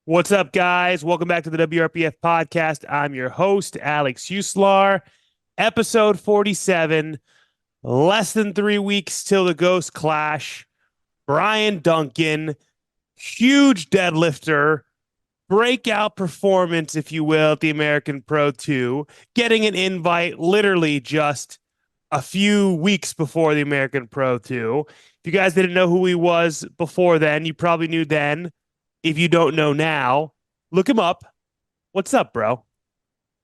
What's up, guys? Welcome back to the WRPF podcast. I'm your host, Alex Uslar. Episode 47, less than 3 weeks till the Ghost Clash. Bryan Duncan, huge deadlifter, breakout performance, if you will, at the American Pro 2, getting an invite literally just a few weeks before the American Pro 2. If you guys didn't know who he was before then, you probably knew then. If you don't know now, look him up. What's up, bro?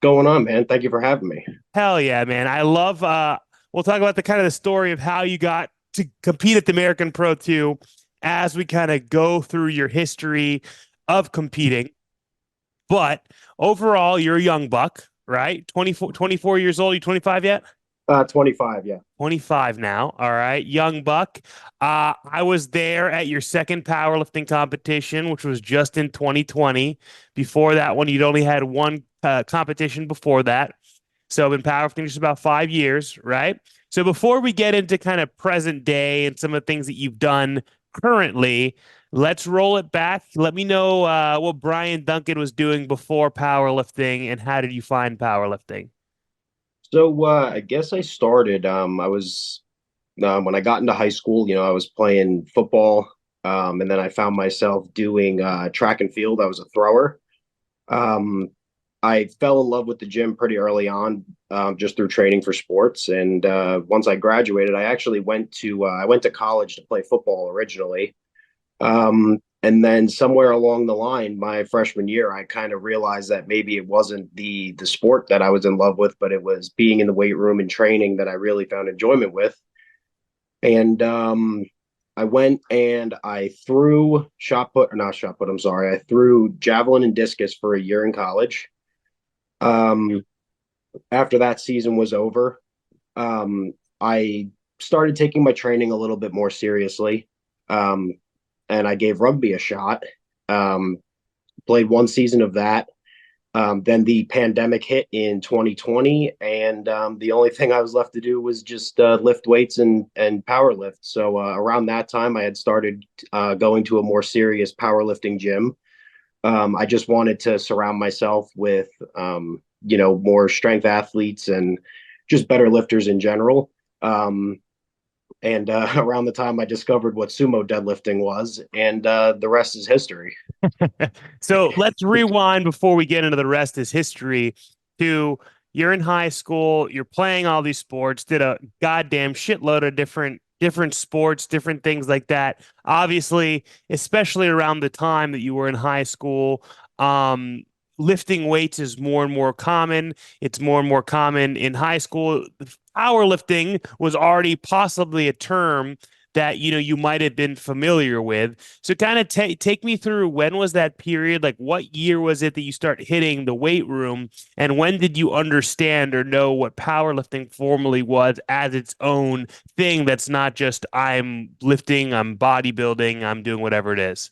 Going on, man? Thank you for having me. Hell yeah, man. I love we'll talk about the kind of the story of how you got to compete at the American Pro 2 as we kind of go through your history of competing. But overall, you're a young buck, right? 24 years old. You 25 yet? 25, yeah. 25 now. All right. Young buck. I was there at your second powerlifting competition, which was just in 2020. Before that one, you'd only had one competition before that. So I've been powerlifting just about 5 years, right? So before we get into kind of present day and some of the things that you've done currently, let's roll it back. Let me know what Bryan Duncan was doing before powerlifting and how did you find powerlifting? I guess I started. I was when I got into high school. I was playing football, and then I found myself doing track and field. I was a thrower. Um, I fell in love with the gym pretty early on, just through training for sports. And once I graduated, I actually went to college to play football originally. And then somewhere along the line, my freshman year, I kind of realized that maybe it wasn't the sport that I was in love with, but it was being in the weight room and training that I really found enjoyment with. And I went and I threw shot put, or not shot put, I'm sorry. I threw javelin and discus for a year in college. Um, After that season was over, I started taking my training a little bit more seriously. Um, and I gave rugby a shot. Um, Played one season of that. Then the pandemic hit in 2020, and the only thing I was left to do was just lift weights and power lift. So around that time, I had started going to a more serious powerlifting gym. I just wanted to surround myself with more strength athletes and just better lifters in general. And around the time I discovered what sumo deadlifting was, and the rest is history. So let's rewind before we get into the rest is history to you're in high school, you're playing all these sports, did a goddamn shitload of different sports, different things like that. Obviously, especially around the time that you were in high school, um, lifting weights is more and more common. It's more and more common in high school. Powerlifting was already possibly a term that you might have been familiar with. So kind of take me through when was that period? Like what year was it that you start hitting the weight room, and when did you understand or know what powerlifting formally was as its own thing that's not just I'm lifting, I'm bodybuilding, I'm doing whatever it is.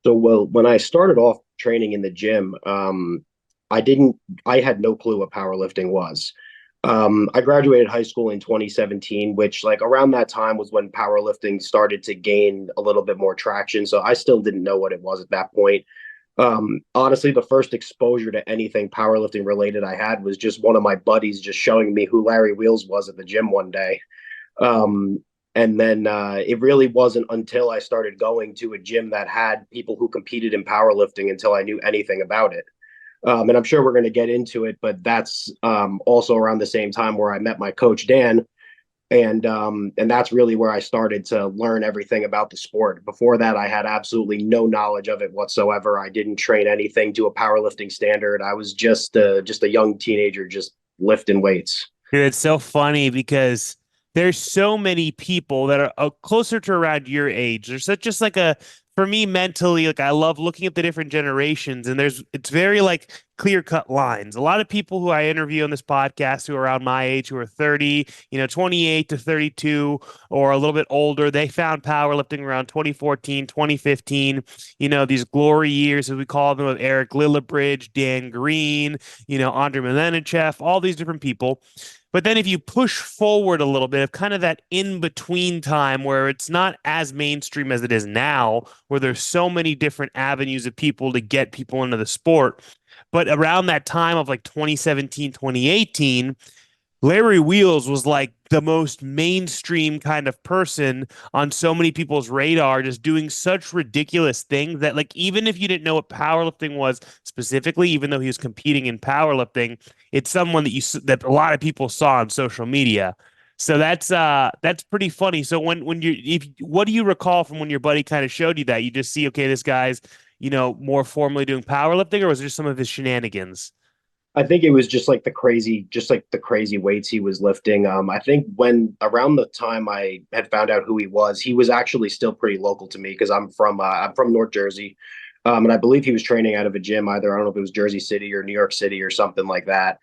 Well, when I started off training in the gym, I didn't, I had no clue what powerlifting was. I graduated high school in 2017, which like around that time was when powerlifting started to gain a little bit more traction. So I still didn't know what it was at that point. Honestly, the first exposure to anything powerlifting related I had was just one of my buddies just showing me who Larry Wheels was at the gym one day. Um, and then it really wasn't until I started going to a gym that had people who competed in powerlifting until I knew anything about it. And I'm sure we're going to get into it, but that's also around the same time where I met my coach Dan, and that's really where I started to learn everything about the sport. Before that, I had absolutely no knowledge of it whatsoever. I didn't train anything to a powerlifting standard. I was just a young teenager, just lifting weights. Dude, it's so funny because there's so many people that are closer to around your age. There's such just like a for me mentally, like I love looking at the different generations, and it's very like clear cut lines. A lot of people who I interview on this podcast who are around my age, who are 30, 28 to 32, or a little bit older, they found powerlifting around 2014, 2015. These glory years, as we call them, of Eric Lillibridge, Dan Green, Andre Milenichev, all these different people. But then if you push forward a little bit of kind of that in between time where it's not as mainstream as it is now, where there's so many different avenues of people to get people into the sport. But around that time of like 2017, 2018, Larry Wheels was like the most mainstream kind of person on so many people's radar, just doing such ridiculous things that, like, even if you didn't know what powerlifting was specifically, even though he was competing in powerlifting, it's someone that a lot of people saw on social media. So that's pretty funny. So when you if what do you recall from when your buddy kind of showed you that? You just see, okay, this guy's, more formally doing powerlifting, or was it just some of his shenanigans? I think it was just like the crazy weights he was lifting. I think when around the time I had found out who he was actually still pretty local to me because I'm from North Jersey, and I believe he was training out of a gym either I don't know if it was Jersey City or New York City or something like that.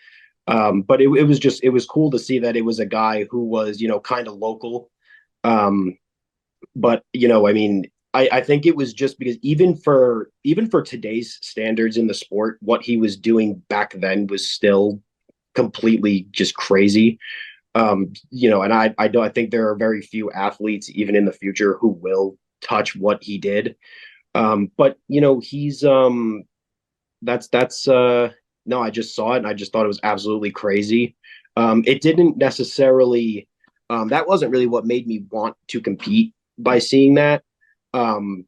But it was cool to see that it was a guy who was kind of local. Um, but I mean, I think it was just because even for today's standards in the sport, what he was doing back then was still completely just crazy. And I think there are very few athletes even in the future who will touch what he did. But he's that's no, I just saw it and I just thought it was absolutely crazy. It didn't necessarily that wasn't really what made me want to compete by seeing that. Um,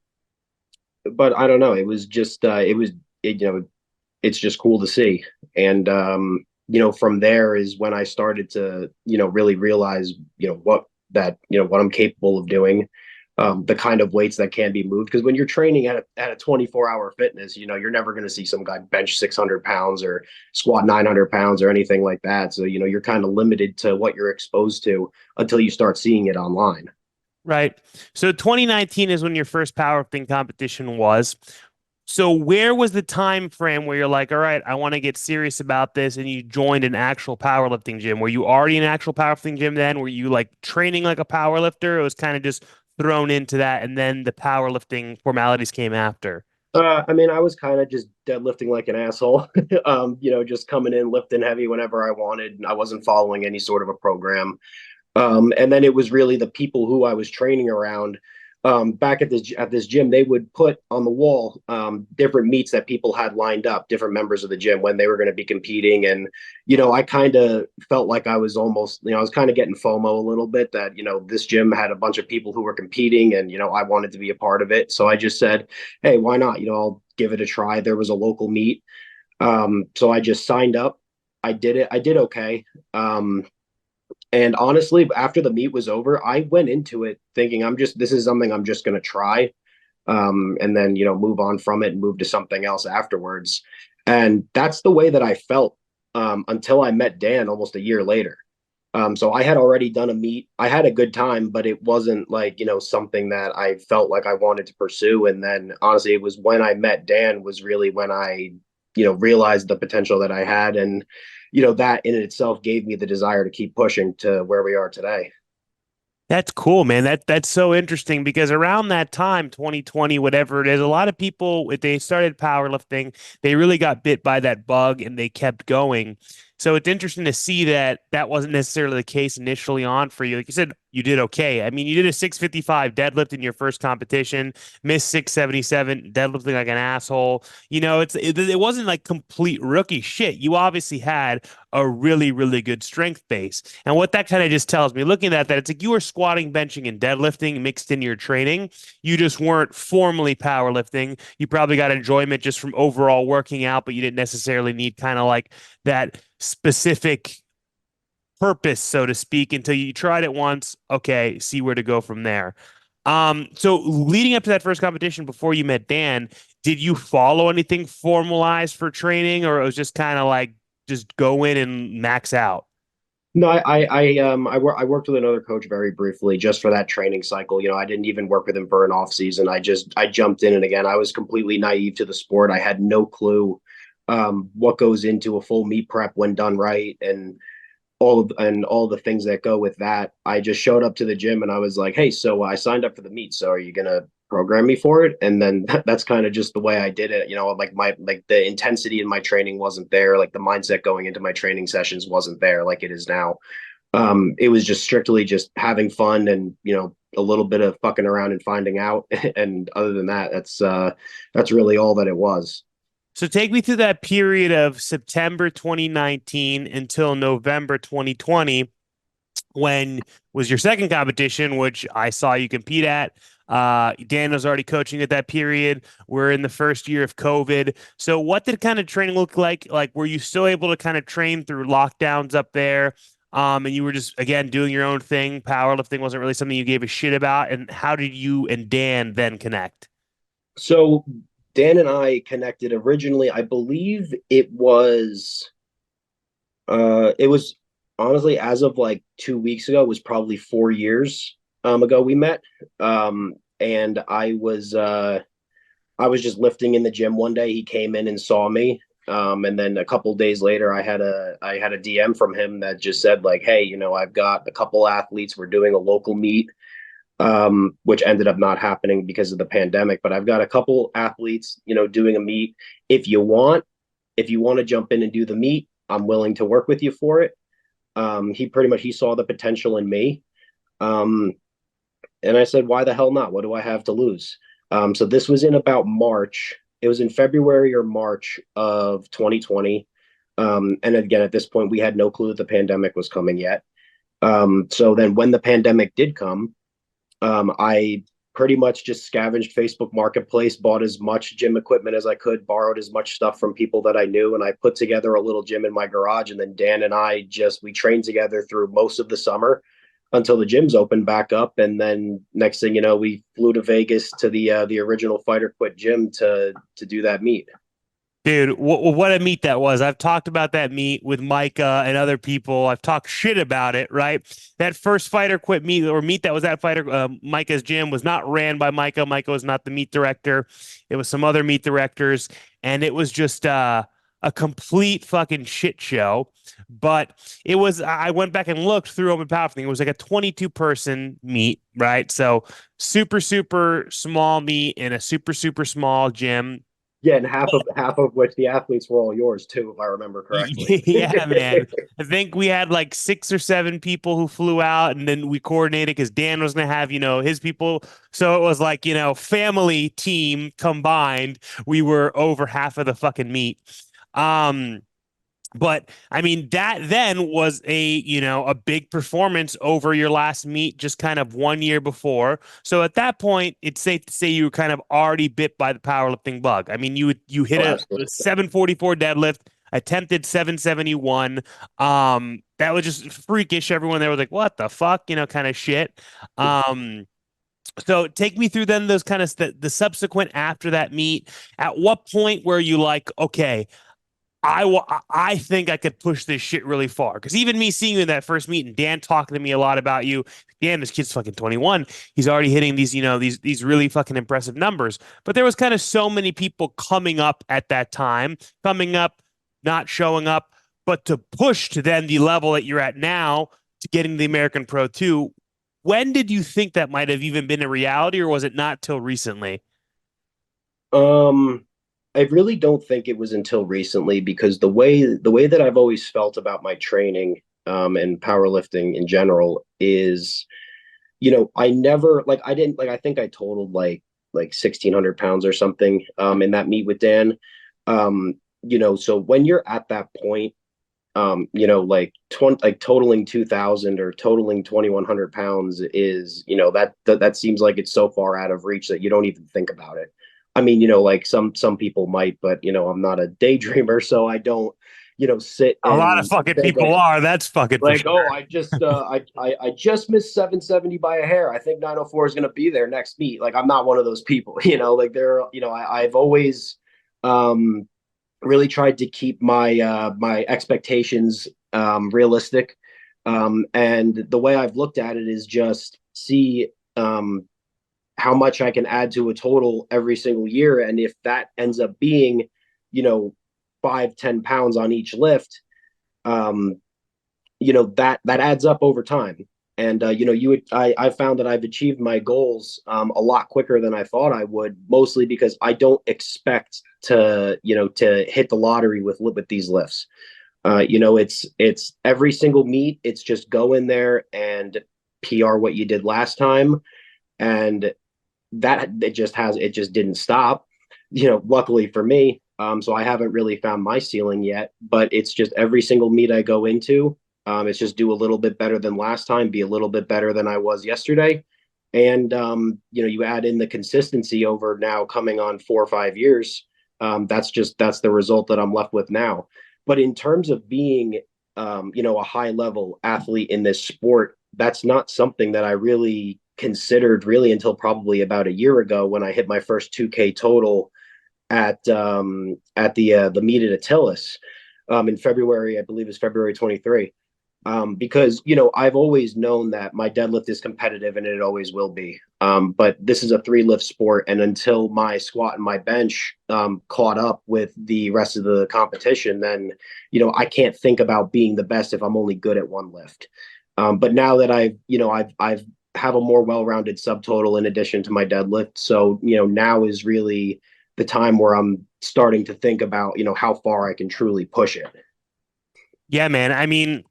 but I don't know. It was just it's just cool to see. And from there is when I started to, really realize, what I'm capable of doing, the kind of weights that can be moved. Because when you're training at a 24-hour fitness, you're never going to see some guy bench 600 pounds or squat 900 pounds or anything like that. So, you're kind of limited to what you're exposed to until you start seeing it online. Right. So 2019 is when your first powerlifting competition was. So where was the time frame where you're like, all right, I want to get serious about this, and you joined an actual powerlifting gym? Were you already in an actual powerlifting gym then? Were you like training like a powerlifter? It was kind of just thrown into that, and then the powerlifting formalities came after. I mean, I was kind of just deadlifting like an asshole, just coming in, lifting heavy whenever I wanted. I wasn't following any sort of a program. And then it was really the people who I was training around. Back at this gym, they would put on the wall different meets that people had lined up, different members of the gym when they were going to be competing. And I kind of felt like I was almost, I was kind of getting FOMO a little bit that this gym had a bunch of people who were competing, and I wanted to be a part of it. So I just said, hey, why not? I'll give it a try. There was a local meet, so I just signed up. I did it. I did okay. And honestly, after the meet was over, I went into it thinking this is something I'm just going to try. And then, move on from it and move to something else afterwards. And that's the way that I felt until I met Dan almost a year later. So I had already done a meet. I had a good time, but it wasn't like, something that I felt like I wanted to pursue. And then honestly, it was when I met Dan was really when I, realized the potential that I had. And, that in itself gave me the desire to keep pushing to where we are today. That's cool, man. That's so interesting because around that time, 2020, whatever it is, a lot of people, if they started powerlifting, they really got bit by that bug and they kept going. So it's interesting to see that that wasn't necessarily the case initially on for you. Like you said, you did okay. I mean, you did a 655 deadlift in your first competition, missed 677, deadlifting like an asshole. It wasn't like complete rookie shit. You obviously had a really, really good strength base. And what that kind of just tells me, looking at that, it's like you were squatting, benching, and deadlifting mixed in your training. You just weren't formally powerlifting. You probably got enjoyment just from overall working out, but you didn't necessarily need kind of like that specific purpose, so to speak, until you tried it once. Okay, see where to go from there. So leading up to that first competition before you met Dan, did you follow anything formalized for training, or it was just kind of like just go in and max out? No, I worked with another coach very briefly just for that training cycle. I didn't even work with him for an off season. I jumped in, and again, I was completely naive to the sport. I had no clue what goes into a full meet prep when done right, and all the things that go with that. I just showed up to the gym and I was like, hey, so I signed up for the meet. So are you gonna program me for it. And then that's kind of just the way I did it. Like the intensity in my training wasn't there. Like the mindset going into my training sessions wasn't there like it is now. It was just strictly just having fun and, a little bit of fucking around and finding out. And other than that, that's really all that it was. So take me through that period of September 2019 until November 2020, when was your second competition, which I saw you compete at. Dan was already coaching at that period. We're in the first year of COVID. So what did kind of training look like? Like, were you still able to kind of train through lockdowns up there? And you were just, again, doing your own thing. Powerlifting wasn't really something you gave a shit about. And how did you and Dan then connect? So Dan and I connected originally. I believe it was honestly, as of like 2 weeks ago, it was probably 4 years ago we met. And I was just lifting in the gym one day. He came in and saw me. And then a couple days later, I had a DM from him that just said like, "Hey, I've got a couple athletes. We're doing a local meet, which ended up not happening because of the pandemic. But I've got a couple athletes, doing a meet. If you want, if you want to jump in and do the meet, I'm willing to work with you for it." He saw the potential in me. Um, and I said, why the hell not? What do I have to lose? So this was in about March. It was in February or March of 2020. And again, at this point, we had no clue that the pandemic was coming yet. So then when the pandemic did come, I pretty much just scavenged Facebook Marketplace, bought as much gym equipment as I could, borrowed as much stuff from people that I knew, and I put together a little gym in my garage. And then Dan and we trained together through most of the summer until the gyms opened back up. And then next thing you know, we flew to Vegas to the original Fighter Quit gym to do that meet. Dude, what a meet that was. I've talked about that meet with Micah and other people. I've talked shit about it, right? That first Fighter Quit meet or meet that was at Micah's gym was not ran by Micah. Micah was not the meet director. It was some other meet directors, and it was just a complete fucking shit show. But I went back and looked through Open Powerlifting. It was like a 22 person meet, right? So super, super small meet in a super, super small gym. Yeah, and half of which the athletes were all yours too, if I remember correctly. Yeah, man. I think we had like 6 or 7 people who flew out, and then we coordinated because Dan was gonna have, his people. So it was like, family team combined. We were over half of the fucking meet. Um, but I mean, that then was a big performance over your last meet just kind of 1 year before. So at that point, it's safe to say you were kind of already bit by the powerlifting bug. I mean, you hit Oh, a absolutely. 744 deadlift, attempted 771. That was just freakish. Everyone there was like, what the fuck, kind of shit. Um, so take me through then those kind of the subsequent after that meet. At what point were you like, okay, I think I could push this shit really far? Because even me seeing you in that first meet and Dan talking to me a lot about you, Dan, this kid's fucking 21. He's already hitting these really fucking impressive numbers. But there was kind of so many people coming up at that time, coming up, not showing up, but to push to then the level that you're at now to getting the American Pro 2. When did you think that might have even been a reality, or was it not till recently? Um, I really don't think it was until recently because the way that I've always felt about my training and powerlifting in general is, I never like I didn't like I think I totaled like 1,600 pounds or something in that meet with Dan. So when you're at that point, like 20, like totaling 2,000 or totaling 2,100 pounds is, that seems like it's so far out of reach that you don't even think about it. I mean, like some people might, but I'm not a daydreamer, so I don't, sit A lot of and fucking think people are. That's fucking for like, sure. oh, I just missed 770 by a hair. I think 904 is gonna be there next meet. Like I'm not one of those people, like I've always um really tried to keep my expectations realistic. And the way I've looked at it is just see how much I can add to a total every single year. And if that ends up being, you know, 5-10 pounds on each lift, that adds up over time. And I found that I've achieved my goals a lot quicker than I thought I would, mostly because I don't expect to hit the lottery with these lifts. It's every single meet. It's just go in there and PR what you did last time, and that it just didn't stop. Luckily for me, so I haven't really found my ceiling yet. But it's just every single meet I go into, it's just do a little bit better than last time, be a little bit better than I was yesterday, and you add in the consistency over now coming on 4 or 5 years. That's the result that I'm left with now. But in terms of being, a high level athlete in this sport, that's not something that I really considered really until probably about a year ago when I hit my first 2K total at the meet at Attilis in February, I believe it's February 23. Because I've always known that my deadlift is competitive and it always will be. But this is a 3 lift sport, and until my squat and my bench caught up with the rest of the competition, then I can't think about being the best if I'm only good at one lift. But now that I've have a more well-rounded subtotal in addition to my deadlift, so now is really the time where I'm starting to think about how far I can truly push it. Yeah, man. I mean,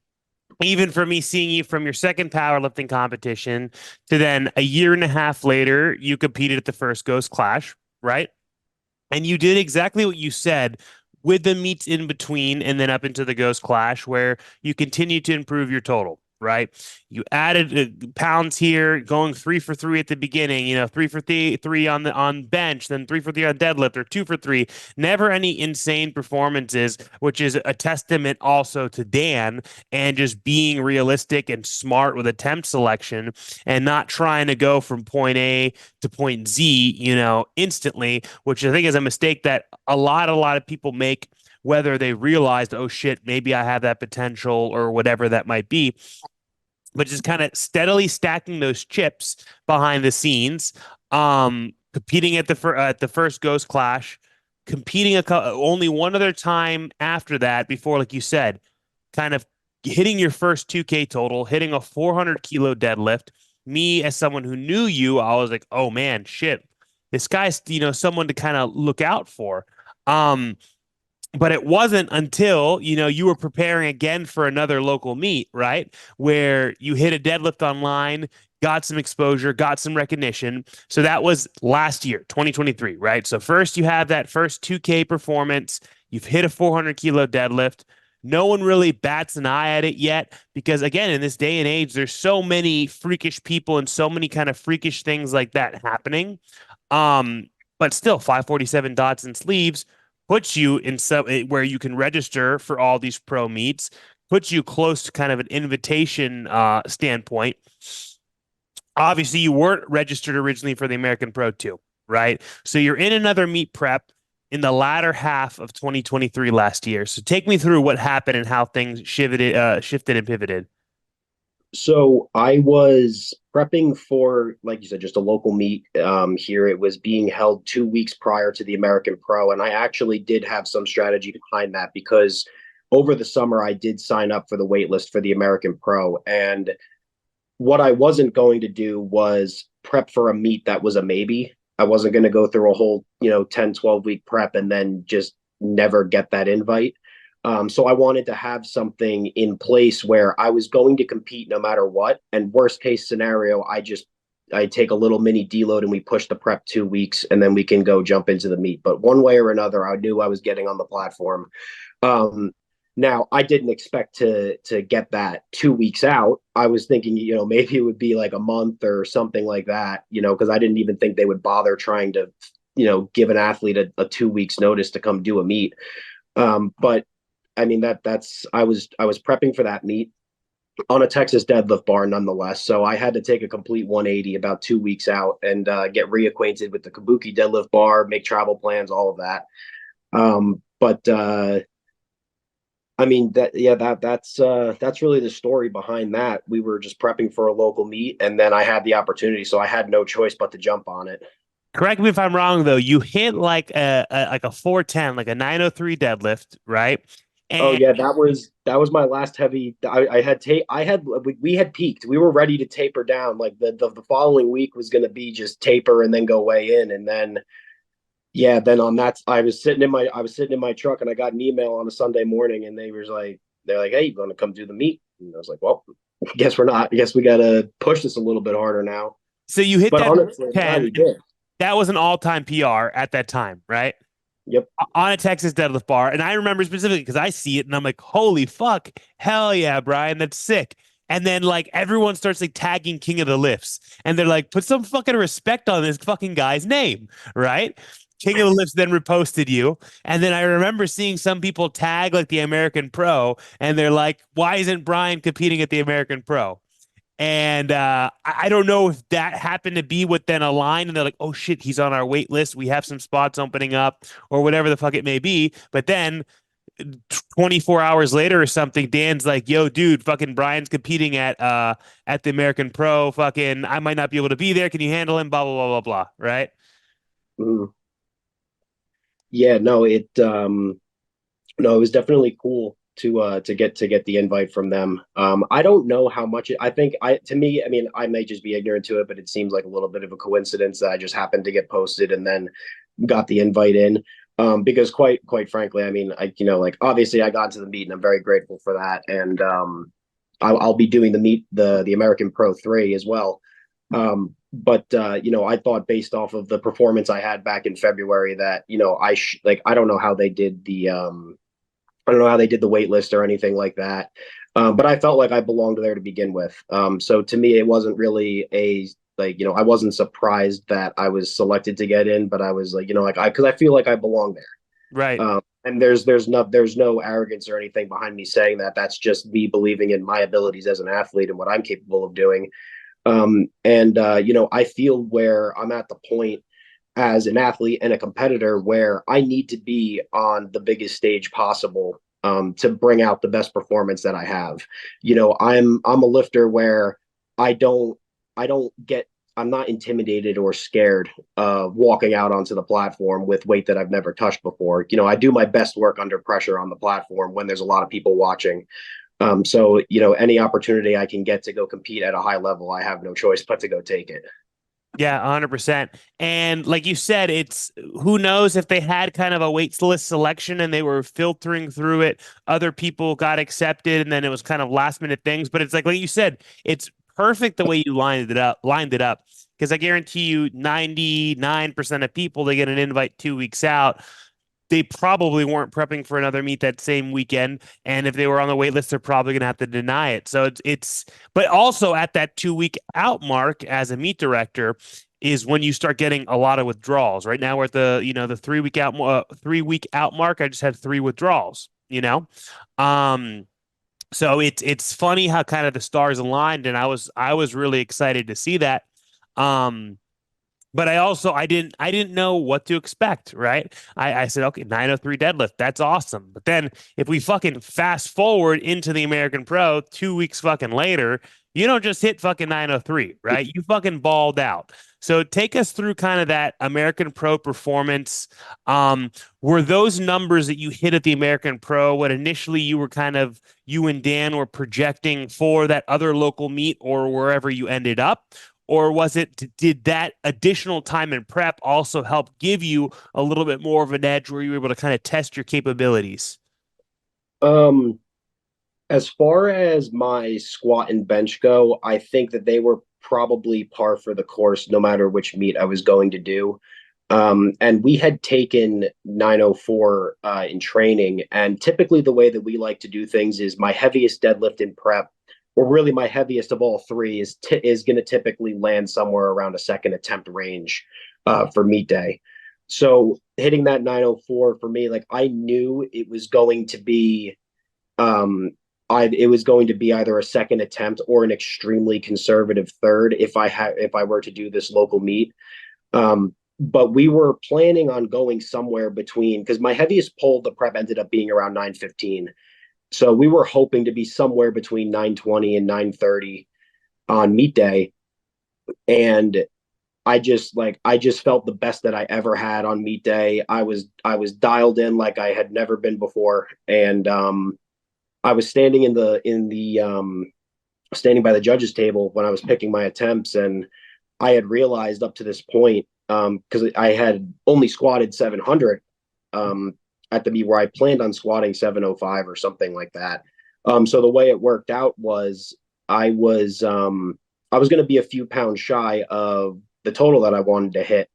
even for me seeing you from your second powerlifting competition to then a year and a half later, you competed at the first Ghost Clash, right? And you did exactly what you said with the meets in between and then up into the Ghost Clash, where you continue to improve your total, right? You added pounds here, going 3 for 3 at the beginning, 3 for 3 on bench, then 3 for 3 on deadlift, or 2 for 3. Never any insane performances, which is a testament also to Dan and just being realistic and smart with attempt selection and not trying to go from point A to point Z, instantly, which I think is a mistake that a lot of people make, whether they realized, oh shit, maybe I have that potential or whatever that might be, but just kind of steadily stacking those chips behind the scenes, competing at the first Ghost Clash, competing only one other time after that before, like you said, kind of hitting your first 2K total, hitting a 400 kilo deadlift. Me, as someone who knew you, I was like, oh man, shit, this guy's, someone to kind of look out for. Um, but it wasn't until, you were preparing again for another local meet, right? Where you hit a deadlift online, got some exposure, got some recognition. So that was last year, 2023, right? So first you have that first 2K performance, you've hit a 400 kilo deadlift. No one really bats an eye at it yet because, again, in this day and age, there's so many freakish people and so many kind of freakish things like that happening. Um, but still, 547 dots and sleeves puts you in some where you can register for all these pro meets, puts you close to kind of an invitation standpoint. Obviously, you weren't registered originally for the American Pro 2, right? So you're in another meet prep in the latter half of 2023 last year. So take me through what happened and how things shifted and pivoted. So I was prepping for, like you said, just a local meet here. It was being held 2 weeks prior to the American Pro, and I actually did have some strategy behind that because over the summer I did sign up for the wait list for the American Pro, and what I wasn't going to do was prep for a meet that was a maybe. I wasn't going to go through a whole, 10, 12 week prep and then just never get that invite. So I wanted to have something in place where I was going to compete no matter what. And worst case scenario, I take a little mini deload and we push the prep 2 weeks and then we can go jump into the meet. But one way or another, I knew I was getting on the platform. Um, Now I didn't expect to get that 2 weeks out. I was thinking, maybe it would be like a month or something like that, because I didn't even think they would bother trying to, give an athlete a 2 weeks notice to come do a meet. But I mean that's I was prepping for that meet on a Texas deadlift bar nonetheless. So I had to take a complete 180 about 2 weeks out and get reacquainted with the Kabuki deadlift bar, make travel plans, all of that. But I mean that's really the story behind that. We were just prepping for a local meet, and then I had the opportunity, so I had no choice but to jump on it. Correct me if I'm wrong though. You hit like a 410, like a 903 deadlift, right? Oh yeah, that was my last heavy. I had tape. We had peaked. We were ready to taper down. Like the following week was going to be just taper and then go way in, and then yeah, then on that I was sitting in my truck and I got an email on a Sunday morning and they're like, hey, you want to come do the meet? And I was like, well, guess we're not. I guess we got to push this a little bit harder now. So you hit But that honestly, I'm glad 10, we and did. that was an all-time PR at that time, right? Yep. On a Texas deadlift bar. And I remember specifically because I see it and I'm like, holy fuck, hell yeah, Bryan, that's sick. And then like everyone starts like tagging King of the Lifts, and they're like, put some fucking respect on this fucking guy's name, right? King of the Lifts then reposted you. And then I remember seeing some people tag like the American Pro, and they're like, why isn't Bryan competing at the American Pro? And I don't know if that happened to be what then aligned, and they're like, oh shit, he's on our wait list. We have some spots opening up, or whatever the fuck it may be. But then 24 hours later or something, Dan's like, yo, dude, fucking Bryan's competing at the American Pro. Fucking, I might not be able to be there. Can you handle him? Blah, blah, blah, blah, blah. Right. Mhm. Yeah, no, it was definitely cool to get the invite from them. I don't know how much I think I to me, I mean, I may just be ignorant to it, but it seems like a little bit of a coincidence that I just happened to get posted and then got the invite in. Because quite frankly, I mean, like obviously I got to the meet and I'm very grateful for that. And I'll be doing the American Pro 3 as well. But I thought based off of the performance I had back in February that like I don't know how they did the wait list or anything like that. But I felt like I belonged there to begin with. So to me, it wasn't really I wasn't surprised that I was selected to get in, but I was like, because I feel like I belong there. Right. And there's no arrogance or anything behind me saying that. That's just me believing in my abilities as an athlete and what I'm capable of doing. And I feel where I'm at the point as an athlete and a competitor where I need to be on the biggest stage possible to bring out the best performance that I have. I'm a lifter where I don't I don't get I'm not intimidated or scared walking out onto the platform with weight that I've never touched before. I do my best work under pressure on the platform when there's a lot of people watching. So any opportunity I can get to go compete at a high level, I have no choice but to go take it. Yeah, 100%. And like you said, it's who knows if they had kind of a wait list selection and they were filtering through it, other people got accepted and then it was kind of last minute things. But it's like you said, it's perfect the way you lined it up. Because I guarantee you 99% of people they get an invite 2 weeks out. They probably weren't prepping for another meet that same weekend. And if they were on the wait list, they're probably going to have to deny it. So but also at that 2 week out mark as a meet director is when you start getting a lot of withdrawals. Right now we're at the 3 week out mark. I just had three withdrawals. Um, so it's funny how kind of the stars aligned, and I was really excited to see that. Um, but I didn't know what to expect, right? I said, okay, 903 deadlift, that's awesome. But then if we fucking fast forward into the American Pro 2 weeks fucking later, you don't just hit fucking 903, right? You fucking balled out. So take us through kind of that American Pro performance. Were those numbers that you hit at the American Pro what initially you and Dan were projecting for that other local meet or wherever you ended up? Or did that additional time and prep also help give you a little bit more of an edge where you were able to kind of test your capabilities? Um, as far as my squat and bench go, I think that they were probably par for the course, no matter which meet I was going to do. And we had taken 904 in training, and typically the way that we like to do things is my heaviest deadlift in prep, or really my heaviest of all three, is going to typically land somewhere around a second attempt range for meet day. So hitting that 904 for me, like I knew it was going to be it was going to be either a second attempt or an extremely conservative third if I were to do this local meet. But we were planning on going somewhere between, because my heaviest pull the prep ended up being around 915. So we were hoping to be somewhere between 920 and 930 on meet day. And I just felt the best that I ever had on meet day. I was dialed in like I had never been before, and I was standing in the standing by the judges table when I was picking my attempts, and I had realized up to this point, because I had only squatted 700 um, at the meet where I planned on squatting 705 or something like that. So the way it worked out was I was I was going to be a few pounds shy of the total that I wanted to hit,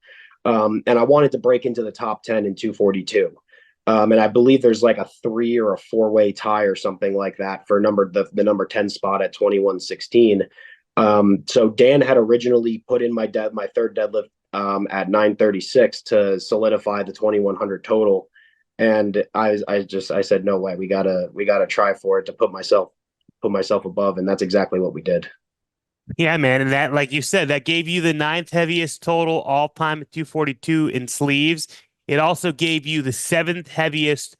and I wanted to break into the top 10 in 242. And I believe there's like a 3 or 4 way tie or something like that for the number 10 spot at 2116. So Dan had originally put in my third deadlift at 936 to solidify the 2100 total, and I said no way, we gotta try for it to put myself above, and that's exactly what we did. Yeah, man. And that, like you said, that gave you the ninth heaviest total all time at 242 in sleeves. It also gave you the seventh heaviest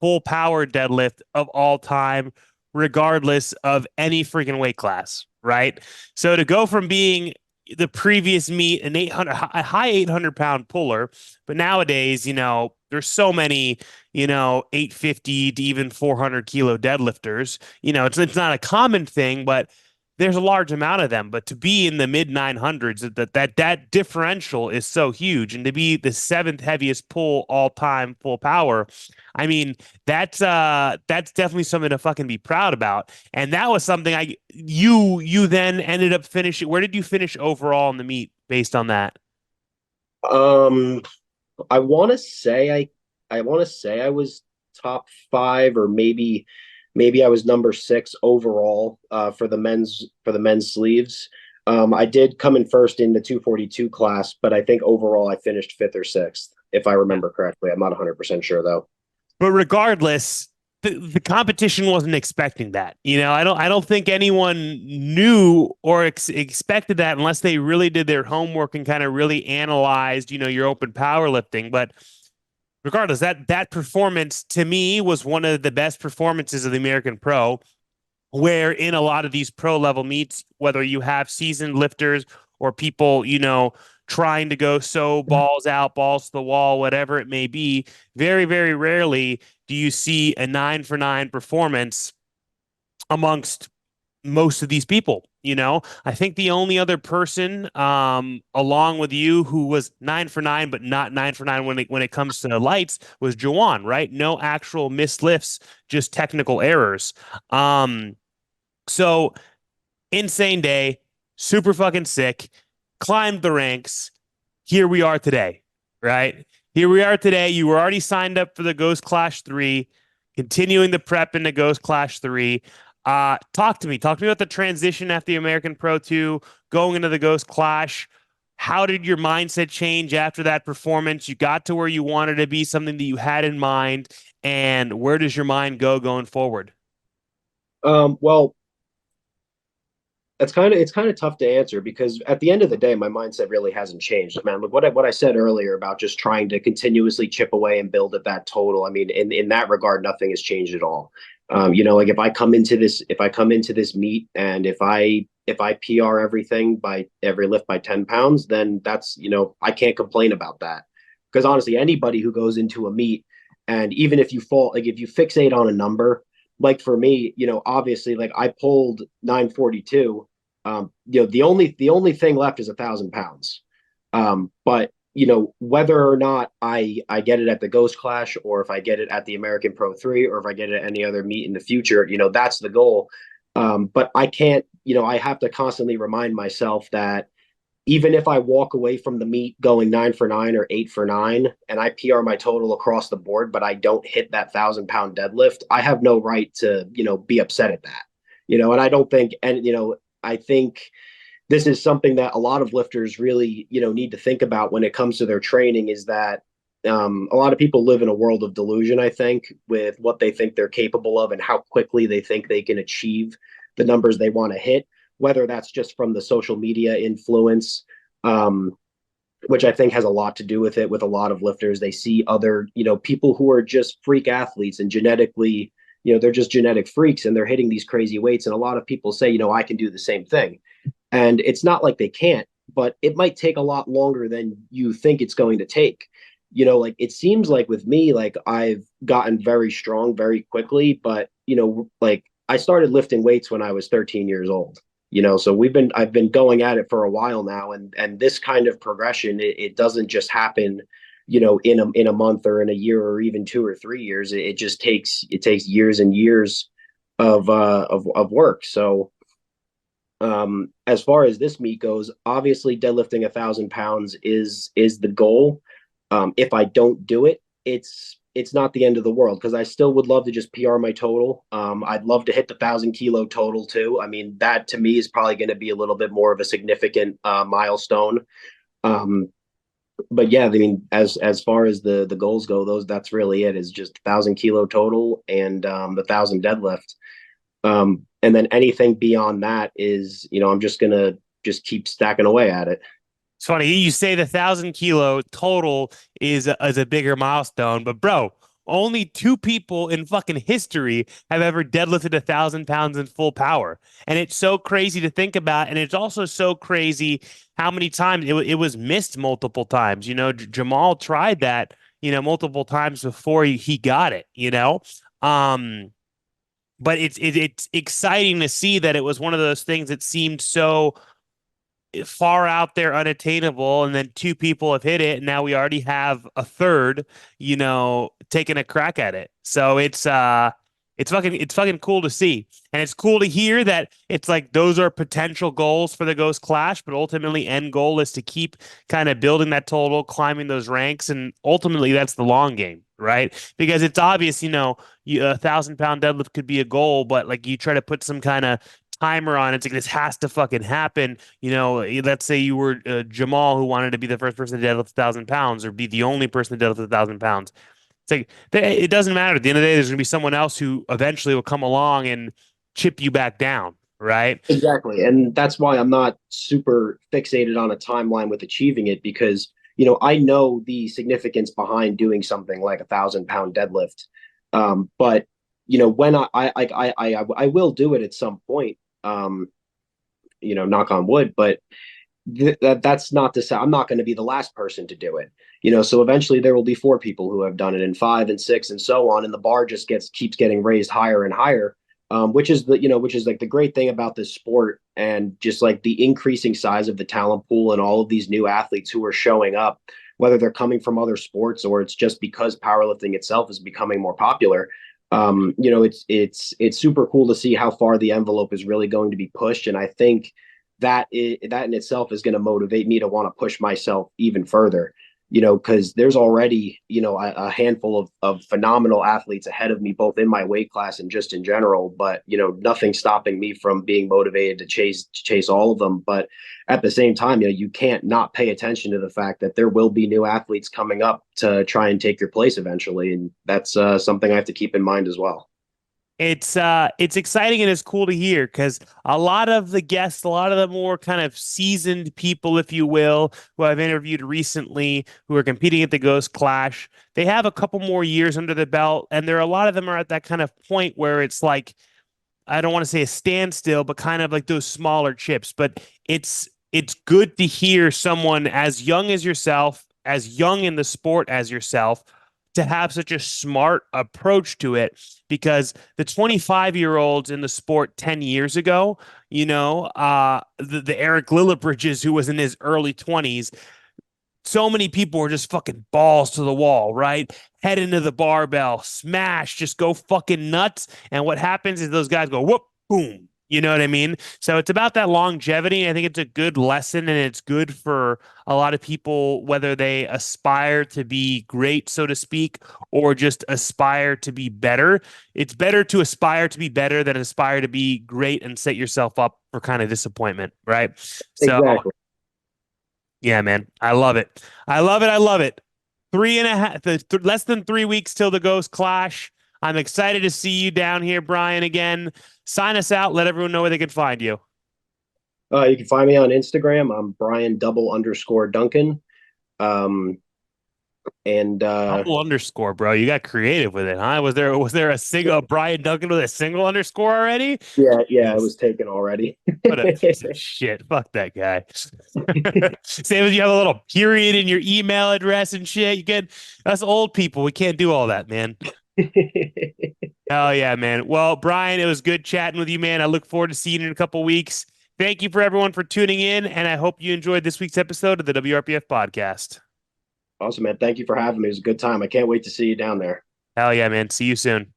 full power deadlift of all time, regardless of any freaking weight class, right? So to go from being the previous meet an 800 a high 800-pound puller, but nowadays, there's so many, 850 to even 400 kilo deadlifters. It's not a common thing, but there's a large amount of them. But to be in the mid 900s, that differential is so huge, and to be the seventh heaviest pull all time full power, I mean, that's definitely something to fucking be proud about. And that was something you then ended up finishing. Where did you finish overall in the meet based on that? Um, I want to say I want to say I was top five, or maybe I was number six overall for the men's sleeves. I did come in first in the 242 class, but I think overall I finished fifth or sixth, if I remember correctly. I'm not 100% sure though. But regardless, the competition wasn't expecting that. I don't think anyone knew or expected that unless they really did their homework and kind of really analyzed, your open powerlifting. But regardless, that performance to me was one of the best performances of the American Pro, where in a lot of these pro level meets, whether you have seasoned lifters or people, trying to go so balls out, balls to the wall, whatever it may be, very, very rarely do you see a 9 for 9 performance amongst most of these people. I think the only other person, along with you, who was 9 for 9, but not 9 for 9 when it comes to lights, was Jawan, right? No actual missed lifts, just technical errors. So insane day, super fucking sick, climbed the ranks. Here we are today, right? Here we are today. You were already signed up for the Ghost Clash 3, continuing the prep into Ghost Clash 3. Talk to me. Talk to me about the transition after the American Pro 2, going into the Ghost Clash. How did your mindset change after that performance? You got to where you wanted to be, something that you had in mind, and where does your mind go going forward? Well, it's kind of tough to answer because at the end of the day, my mindset really hasn't changed, man. Look what I said earlier about just trying to continuously chip away and build at that total. I mean, in that regard, nothing has changed at all. Like if I come into this meet and if I PR everything by every lift by 10 pounds, then that's I can't complain about that. Because honestly, anybody who goes into a meet, and even if you fall, like if you fixate on a number, like for me, obviously, like I pulled 942. The only thing left is 1,000 pounds. But whether or not I get it at the Ghost Clash, or if I get it at the American Pro 3, or if I get it at any other meet in the future, that's the goal. But I can't, I have to constantly remind myself that even if I walk away from the meet going 9 for 9 or 8 for 9, and I PR my total across the board, but I don't hit that 1,000 pound deadlift, I have no right to, be upset at that. And I don't think, and, I think this is something that a lot of lifters really, need to think about when it comes to their training, is that a lot of people live in a world of delusion, I think, with what they think they're capable of and how quickly they think they can achieve the numbers they want to hit, whether that's just from the social media influence, which I think has a lot to do with it. With a lot of lifters, they see other, people who are just freak athletes and genetically, they're just genetic freaks and they're hitting these crazy weights. And a lot of people say, I can do the same thing. And it's not like they can't, but it might take a lot longer than you think it's going to take. Like it seems like with me, like I've gotten very strong very quickly, but like I started lifting weights when I was 13 years old. So I've been going at it for a while now, and this kind of progression, it doesn't just happen, in a month or in a year or even 2 or 3 years. It takes years and years of work. So as far as this meet goes, obviously deadlifting 1,000 pounds is the goal. If I don't do it, it's not the end of the world because I still would love to just PR my total. I'd love to hit the 1,000 kilo total too. I mean, that to me is probably going to be a little bit more of a significant milestone. Um, but yeah, I mean, as far as the goals go, that's really it. Is just 1,000 kilo total and the 1,000 deadlift. And then anything beyond that is, I'm just gonna just keep stacking away at it. It's funny you say the 1,000 kilo total is a bigger milestone, but bro, only two people in fucking history have ever deadlifted 1,000 pounds in full power, and it's so crazy to think about. And it's also so crazy how many times it was missed multiple times. Jamal tried that multiple times before he got it. But it's exciting to see that it was one of those things that seemed so far out there unattainable, and then two people have hit it, and now we already have a third taking a crack at it. So it's fucking cool to see, and it's cool to hear that it's like those are potential goals for the Ghost Clash, but ultimately end goal is to keep kind of building that total, climbing those ranks, and ultimately that's the long game, right? Because it's obvious, a 1,000 pound deadlift could be a goal, but like you try to put some kind of timer on it. It's like this has to fucking happen. Let's say you were Jamal who wanted to be the first person to deadlift 1,000 pounds or be the only person to deadlift 1,000 pounds. It's like it doesn't matter. At the end of the day, there's gonna be someone else who eventually will come along and chip you back down, right? Exactly. And that's why I'm not super fixated on a timeline with achieving it because, I know the significance behind doing something like 1,000 pound deadlift. But when I will do it at some point, knock on wood, but that's not to say I'm not going to be the last person to do it. So eventually there will be four people who have done it, and five and six and so on, and the bar just keeps getting raised higher and higher. Which is like the great thing about this sport, and just like the increasing size of the talent pool and all of these new athletes who are showing up, whether they're coming from other sports or it's just because powerlifting itself is becoming more popular. It's super cool to see how far the envelope is really going to be pushed, and I think that in itself is going to motivate me to want to push myself even further. Because there's already, a handful of phenomenal athletes ahead of me, both in my weight class and just in general. But, nothing stopping me from being motivated to chase all of them. But at the same time, you can't not pay attention to the fact that there will be new athletes coming up to try and take your place eventually. And that's something I have to keep in mind as well. It's exciting and it's cool to hear because a lot of the guests, a lot of the more kind of seasoned people, if you will, who I've interviewed recently, who are competing at the Ghost Clash, they have a couple more years under the belt, and a lot of them are at that kind of point where it's like I don't want to say a standstill, but kind of like those smaller chips. But it's good to hear someone as young as yourself, as young in the sport as yourself, to have such a smart approach to it because the 25-year-olds in the sport 10 years ago, the Eric Lillibridges who was in his early 20s, so many people were just fucking balls to the wall, right? Head into the barbell, smash, just go fucking nuts. And what happens is those guys go whoop, boom. You know what I mean? So it's about that longevity. I think it's a good lesson and it's good for a lot of people, whether they aspire to be great, so to speak, or just aspire to be better. It's better to aspire to be better than aspire to be great and set yourself up for kind of disappointment, right? So Exactly. yeah, man. I love it. I love it. I love it. Less than 3 weeks till the Ghost Clash. I'm excited to see you down here, Bryan, again. Sign us out. Let everyone know where they can find you. You can find me on Instagram. I'm Bryan _Duncan. Um, And Double underscore, bro. You got creative with it, huh? Was there a single Bryan Duncan with a single underscore already? yeah, yeah, it Yes. was taken already. What a piece of shit. Fuck that guy. Same as you have a little period in your email address and shit. You get us old people. We can't do all that, man. Oh yeah, man. Well, Bryan, it was good chatting with you, man. I look forward to seeing you in a couple weeks. Thank you for everyone for tuning in, and I hope you enjoyed this week's episode of the WRPF podcast. Awesome, man. Thank you for having me. It was a good time. I can't wait to see you down there. Hell yeah, man. See you soon.